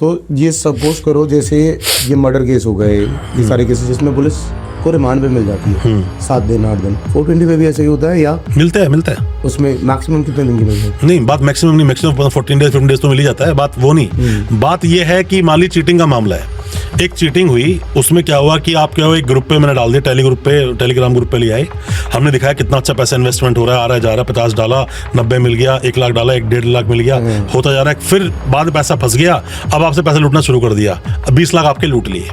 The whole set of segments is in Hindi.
तो ये सपोज करो जैसे ये मर्डर केस हो गए, ये सारे केसेस जिसमें पुलिस को रिमांड पे मिल जाती है 7 दिन 8 दिन, 420 पे भी ऐसे ही होता है या मिलता है उसमें मैक्सिमम कितने दिन की मिलती है? नहीं, बात मैक्सिमम नहीं, मैक्सिमम 14 डेज 15 डेज तो मिल ही जाता है, बात वो नहीं। बात ये है कि मान ली चीटिंग का मामला है, एक चीटिंग हुई, उसमें क्या हुआ कि आप क्या हुआ, एक ग्रुप पे मैंने डाल दिया, टेलीग्राम ग्रुप पे ले आए, हमने दिखाया कितना अच्छा पैसा इन्वेस्टमेंट हो रहा है, आ रहा है जा रहा है, 50 डाला 90 मिल गया, 1 लाख डाला 1.5 लाख मिल गया, होता जा रहा है। फिर बाद में पैसा फंस गया, अब आपसे पैसा लूटना शुरू कर दिया, 20 लाख आपके लूट लिए।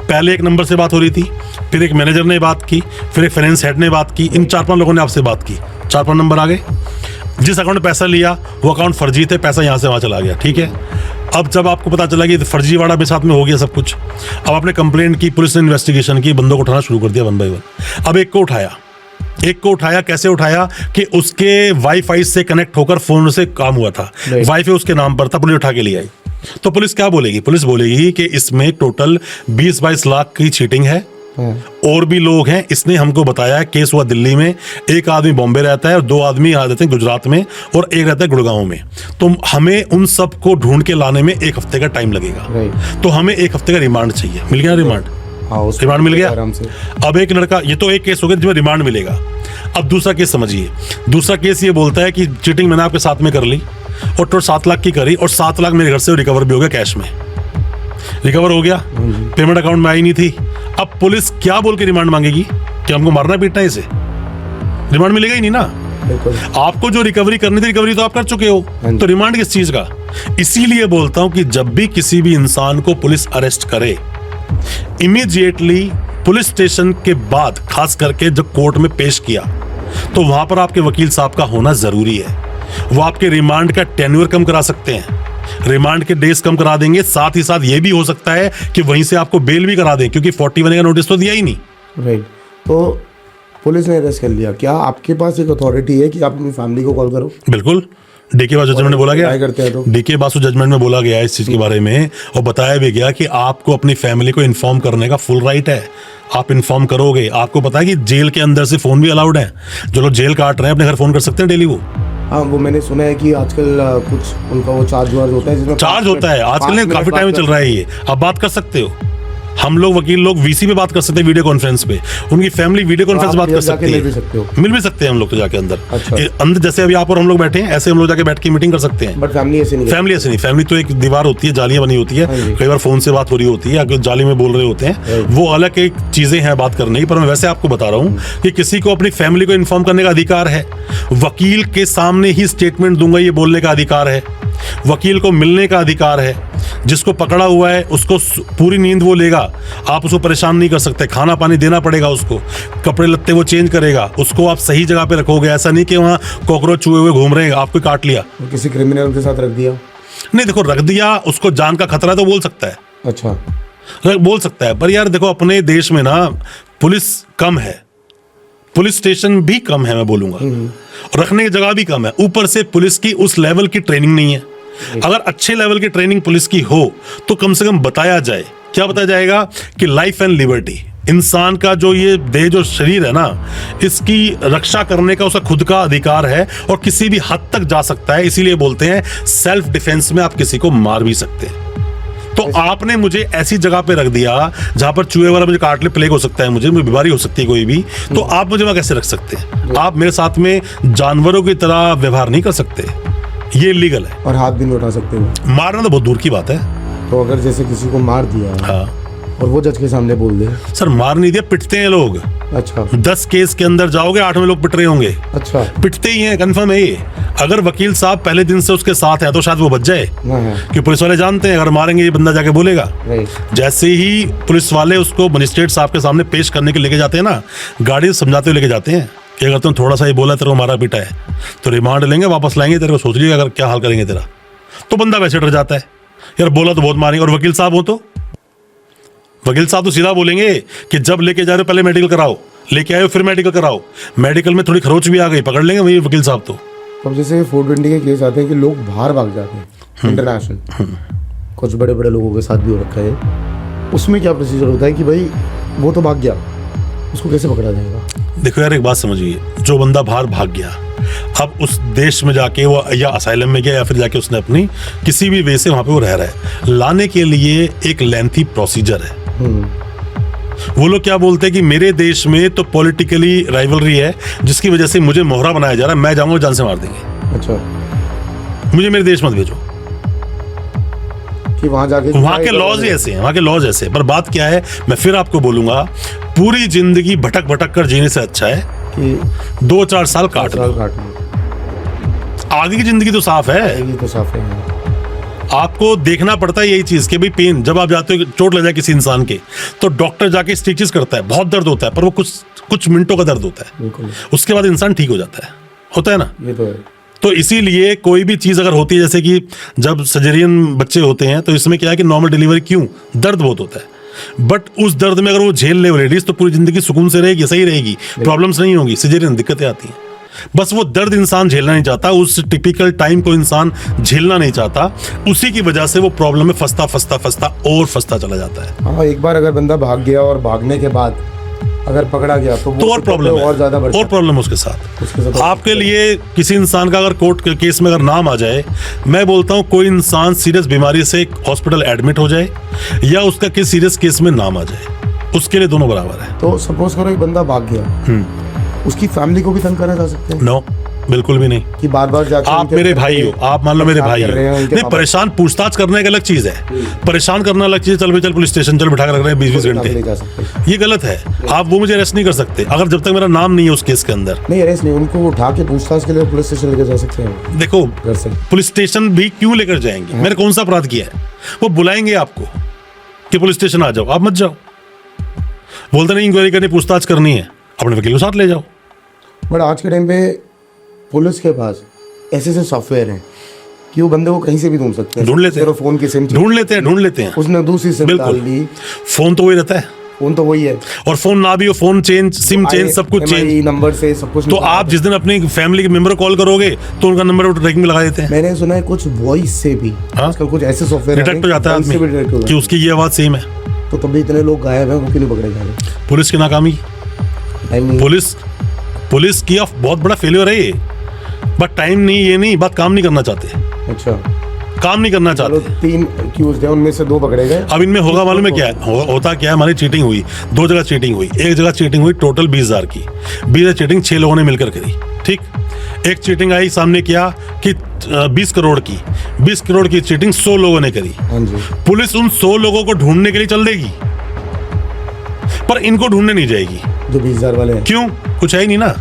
पहले एक नंबर से बात हो रही थी, फिर एक मैनेजर ने बात की, फिर एक फाइनेंस हेड ने बात की, इन 4-5 लोगों ने आपसे बात की, 4-5 नंबर आ गए। जिस अकाउंट में पैसा लिया वो अकाउंट फर्जी थे, पैसा यहाँ से वहाँ चला गया, ठीक है। अब जब आपको पता चला कि फर्जीवाड़ा भी साथ में हो गया सब कुछ, अब आपने कंप्लेंट की, पुलिस ने इन्वेस्टिगेशन की, बंदों को उठाना शुरू कर दिया 1 बाय 1। अब एक को उठाया, कैसे उठाया कि उसके वाईफाई से कनेक्ट होकर फोन से काम हुआ था, वाईफाई उसके नाम पर था, पुलिस उठा के ले आई। तो पुलिस क्या बोलेगी? पुलिस बोलेगी कि इसमें टोटल 20-22 लाख की चीटिंग है, और भी लोग हैं, इसने हमको बताया। केस हुआ दिल्ली में, एक आदमी बॉम्बे रहता है और 2 आदमी आ जाते हैं गुजरात में और एक रहता है गुड़गांव में। तो हमें उन सब को ढूंढ के लाने में 1 हफ्ते का टाइम लगेगा, तो हमें 1 हफ्ते का रिमांड चाहिए। मिल गया रिमांड? रिमांड मिल गया आराम से। अब एक लड़का, ये तो एक केस हो गया जिसमें रिमांड मिलेगा। अब दूसरा केस समझिए, दूसरा केस ये बोलता है कि चीटिंग मैंने आपके साथ में कर ली और टोटल 7 लाख की करी, और 7 लाख मेरे घर से रिकवर भी हो गया, कैश में रिकवर हो गया, पेमेंट अकाउंट में आई नहीं थी। अब पुलिस क्या बोल के रिमांड मांगेगी कि हमको मारना पीटना है, इसे रिमांड मिलेगा ही नहीं ना। आपको जो रिकवरी करनी थी, रिकवरी तो आप कर चुके हो, तो रिमांड किस चीज का? इसीलिए बोलता हूं कि जब भी किसी भी इंसान को पुलिस अरेस्ट करे, इमीडिएटली पुलिस स्टेशन के बाद, खास करके जब कोर्ट में पेश किया, तो वहां पर आपके वकील साहब का होना जरूरी है। वो आपके रिमांड का टेन्योर कम करा सकते हैं, रिमांड के डेज कम करा देंगे, साथ ही साथ ये भी हो सकता है कि वहीं से आपको बेल भी करा दें, क्योंकि 41 का नोटिस तो दिया ही नहीं। राइट। तो पुलिस ने अरेस्ट कर लिया, क्या आपके पास एक अथॉरिटी है कि आप अपनी फैमिली को कॉल करो? बिल्कुल, डीके बासु जजमेंट में बोला गया, डीके बासु जजमेंट में बोला गया इस चीज के बारे में, और बताया भी गया कि आपको अपनी फैमिली को इन्फॉर्म करने का फुल राइट है। आप इन्फॉर्म करोगे। आपको पता है कि जेल के अंदर से फोन भी अलाउड है, जो लोग जेल काट रहे हैं अपने घर फोन कर सकते हैं डेली। वो हाँ, वो मैंने सुना है कि आजकल कुछ उनका वो चार्ज होता है, जिसमें चार्ज होता है। आजकल काफी टाइम चल रहा है ये, आप बात कर सकते हो। हम लोग वकील लोग वीसी पे बात कर सकते हैं, वीडियो कॉन्फ्रेंस पे, उनकी फैमिली वीडियो कॉन्फ्रेंस बात कर सकती है। मिल भी सकते हैं हम लोग तो जाके अंदर। अच्छा। अंदर जैसे अभी आप और हम लोग बैठे हैं, ऐसे हम लोग जाके बैठ के मीटिंग कर सकते हैं। बट फैमिली ऐसे नहीं, फैमिली तो एक दीवार होती है, जालियां बनी होती है, कई बार फोन से बात हो रही होती है, अगर जाली में बोल रहे होते हैं, वो अलग एक चीजें हैं बात करने की। पर मैं वैसे आपको बता रहा हूँ कि किसी को अपनी फैमिली को इन्फॉर्म करने का अधिकार है, वकील के सामने ही स्टेटमेंट दूंगा ये बोलने का अधिकार है, वकील को मिलने का अधिकार है, जिसको पकड़ा हुआ है उसको पूरी नींद वो लेगा, आप उसको परेशान नहीं कर सकते, खाना पानी देना पड़ेगा उसको, कपड़े लत्ते वो चेंज करेगा, उसको आप सही जगह पे रखोगे। ऐसा नहीं कि वहाँ कॉकरोच चूहे हुए घूम रहे हैं, आपको काट लिया। किसी क्रिमिनल के साथ रख दिया? नहीं, देखो रख दिया, उसको जान का खतरा तो बोल सकता है। अच्छा, बोल सकता है, पर यार देखो अपने देश में ना पुलिस कम है, पुलिस स्टेशन भी कम है, मैं बोलूंगा, रखने की जगह भी कम है, ऊपर से पुलिस की उस लेवल की ट्रेनिंग नहीं है। अगर अच्छे लेवल की ट्रेनिंग पुलिस की हो तो कम से कम बताया जाए, क्या बताया जाएगा कि लाइफ एंड लिबर्टी, इंसान का जो ये देह जो शरीर है ना, इसकी रक्षा करने का उसका खुद का अधिकार है और किसी भी हद तक जा सकता है। इसीलिए बोलते हैं सेल्फ डिफेंस में आप किसी को मार भी सकते हैं। तो आपने मुझे ऐसी जगह पे रख दिया जहां पर चूहे वाला मुझे काट ले, प्लेग हो सकता है, मुझे बीमारी हो सकती है कोई भी, तो आप मुझे वहां कैसे रख सकते हैं? आप मेरे साथ में जानवरों की तरह व्यवहार नहीं कर सकते, ये इलीगल है। और हाथ भी नहीं उठा सकते हो। मारना तो बहुत दूर की बात है। तो अगर जैसे किसी को मार दिया, हाँ, और वो जज के सामने बोल दे, सर मार नहीं दिया, पिटते हैं लोग। अच्छा, 10 केस के अंदर जाओगे 8 में लोग पिट रहे होंगे। अच्छा, पिटते ही हैं, कंफर्म है ये। अगर वकील साहब पहले दिन से उसके साथ है तो शायद वो बच जाए, कि पुलिस वाले जानते हैं अगर मारेंगे ये बंदा जाके बोलेगा। जैसे ही पुलिस वाले उसको मजिस्ट्रेट साहब के सामने पेश करने के लेके जाते हैं ना, गाड़ी समझाते हुए लेके जाते हैं कि अगर तुम थोड़ा सा ही बोला तेरे को मारा पीटा है तो रिमांड लेंगे, वापस लाएंगे, तेरे को सोच लीजिएगा अगर क्या हाल करेंगे तेरा। तो बंदा वैसे डर जाता है, यार बोला तो बहुत मारेंगे। और वकील साहब हो तो वकील साहब तो सीधा बोलेंगे कि जब लेके जा रहे हो पहले मेडिकल कराओ, लेके आए फिर मेडिकल कराओ, मेडिकल में थोड़ी खरोच भी आ गई, पकड़ लेंगे वही वकील साहब। तो अब जैसे 420 के केस आते हैं कि लोग बाहर भाग जाते हैं इंटरनेशनल, कुछ बड़े बड़े लोगों के साथ भी हो रखा है, उसमें क्या प्रोसीजर होता है कि भाई वो तो भाग गया, उसको कैसे पकड़ा जाएगा? देखो यार एक बात समझिए, जो बंदा बाहर भाग गया, अब उस देश में जाके वो या असाइलम में गया या फिर जाके उसने अपनी किसी भी वे से वहां पे वो रह रहा है, लाने के लिए एक लेंथी प्रोसीजर है। वो लोग क्या बोलते हैं कि मेरे देश में तो पॉलिटिकली राइवलरी है जिसकी वजह से मुझे मोहरा बनाया जा रहा है, मैं जाऊंगा जान से मार देंगे। अच्छा, मुझे मेरे देश मत भेजो। कि वहां जाके वहां के लॉज ही ऐसे हैं, वहां के लॉज ऐसे हैं। पर बात क्या है, मैं फिर आपको बोलूंगा, पूरी जिंदगी भटक भटक कर जीने से अच्छा है कि 2-4 साल काट लो। आगे की जिंदगी तो साफ है। ये तो साफ है। आपको देखना पड़ता है यही चीज कि भाई पेन, जब आप जाते हो चोट लग जाए किसी इंसान के, तो डॉक्टर जाके स्टिचेस करता है, बहुत दर्द होता है, पर वो कुछ मिनटों का दर्द होता है, बिल्कुल। उसके बाद इंसान ठीक हो जाता है, होता है ना। ये तो है। तो इसीलिए कोई भी चीज अगर होती है, जैसे कि जब सर्जरियन बच्चे होते हैं, तो इसमें क्या है कि नॉर्मल डिलीवरी क्यों, दर्द बहुत होता है, बट उस दर्द में अगर वो झेल ले लेडीज तो पूरी जिंदगी सुकून से रहेगी, सही रहेगी, प्रॉब्लम्स नहीं होंगी। सिजेरियन दिक्कतें आती हैं, बस वो दर्द इंसान झेलना नहीं चाहता, उस टिपिकल टाइम को इंसान झेलना नहीं चाहता, उसी की वजह से वो प्रॉब्लम में फंसता फंसता चला जाता है। हाँ, एक बार अगर बंदा भाग गया और भागने के बाद अगर पकड़ा गया तो और प्रॉब्लम है, और ज्यादा बढ़ और प्रॉब्लम उसके साथ। आपके लिए किसी इंसान का अगर कोर्ट के केस में अगर नाम आ जाए, मैं बोलता हूं कोई इंसान सीरियस बीमारी से हॉस्पिटल एडमिट हो जाए या उसका किसी सीरियस केस में नाम आ जाए, उसके लिए दोनों बराबर है। तो सपोज करो एक बंदा भाग गया, उसकी फैमिली को भी तंग करा जा सकते हैं? नो, बिल्कुल भी नहीं। कि बार बार जाके आप मेरे भाई हो, आप मान लो मेरे भाई हो, नहीं, परेशान पूछताछ करने एक अलग चीज है, परेशान करना अलग चीज है। चल भाई चल पुलिस स्टेशन चल, बिठा कर रख रहे हैं 20-20 घंटे, ये गलत है। आप वो मुझे अरेस्ट नहीं कर सकते अगर जब तक मेरा नाम नहीं है उस केस के अंदर। नहीं अरेस्ट नहीं, उनको उठा के पूछताछ के लिए पुलिस स्टेशन लेकर जा सकते हैं। देखो, घर से पुलिस स्टेशन भी क्यों लेकर जाएंगे, मैंने कौन सा अपराध किया है? वो बुलाएंगे आपको कि पुलिस स्टेशन आ जाओ, आप मत जाओ। बोलते नहीं इंक्वायरी करनी, पूछताछ करनी है, अपने वकील को साथ ले जाओ। बट आज के टाइम पे पुलिस के पास ऐसे सॉफ्टवेयर हैं कि वो बंदे को कहीं से भी ढूंढ सकते हैं, ढूंढ लेते हैं, फोन की सिम ढूंढ लेते हैं। उसने दूसरी सिम डाल दी, फोन तो वही रहता है, फोन तो वही है, और फोन ना भी हो, फोन चेंज, सिम चेंज, सब कुछ चेंज, नंबर से सब कुछ। तो आप जिस दिन अपनी फैमिली के मेंबर को कॉल करोगे तो उनका नंबर ट्रैकिंग में लगा देते हैं। मैंने सुना है कुछ वॉइस से भी आजकल कुछ ऐसे सॉफ्टवेयर डिटेक्ट हो जाता है आदमी कि उसकी ये आवाज सेम है। तो तभी इतने लोग गायब हैं, वो क्यों नहीं पकड़े जा रहे? पुलिस की नाकामी, पुलिस की बहुत बड़ा फेलियर है ये। बट टाइम नहीं, ये नहीं बात, काम नहीं करना चाहते। अच्छा, काम नहीं करना चाहते। 3 एक्यूज्ड हैं, उनमें से 2 पकड़े गए। अब इनमें होगा मालूम है क्या है? होता क्या है, हमारी चीटिंग हुई, 2 जगह चीटिंग हुई। एक जगह चीटिंग हुई टोटल 20,000 की, 20,000 चीटिंग 6 लोगों ने मिलकर करी, ठीक। एक चीटिंग आई सामने क्या कि 20 करोड़ की, 20 करोड़ की चीटिंग 100 लोगों ने करी। हाँ जी। पुलिस उन 100 लोगों को ढूंढने के लिए चल देगी, पर इनको ढूंढने नहीं जाएगी। जो 20,000 वाले हैं, क्यों? कुछ है ही नहीं ना,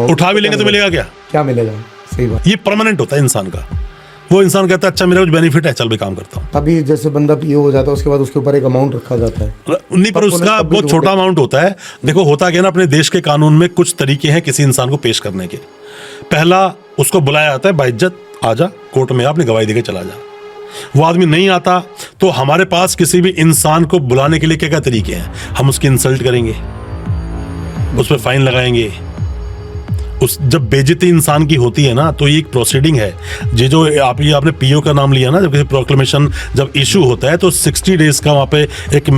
उठा भी लेंगे तो मिलेगा क्या मिलेगा? सही बात। ये परमानेंट होता है इंसान का। वो इंसान कहता है अच्छा मेरा कुछ बेनिफिट है, चल भी काम करता हूँ। अभी जैसे बंदा पीओ हो जाता है, उसके बाद उसके ऊपर एक अमाउंट रखा जाता है, नहीं, पर उसका बहुत छोटा अमाउंट होता है। देखो होता क्या ना, अपने देश के कानून में कुछ तरीके हैं किसी इंसान को पेश करने के। पहला, उसको बुलाया जाता है बाइज्जत, आजा कोर्ट में, आपने गवाही देके चला जा। वो आदमी नहीं आता तो हमारे पास किसी भी इंसान को बुलाने के लिए क्या क्या तरीके हैं? हम उसकी इंसल्ट करेंगे, उस पर फाइन लगाएंगे। जब बेइज्जती इंसान की होती है ना, तो ये एक प्रोसीडिंग है। जो आपने पीओ का नाम लिया ना, जब किसी प्रोक्लेमेशन जब इशू होता है तो 60 डेज का वहां पे एक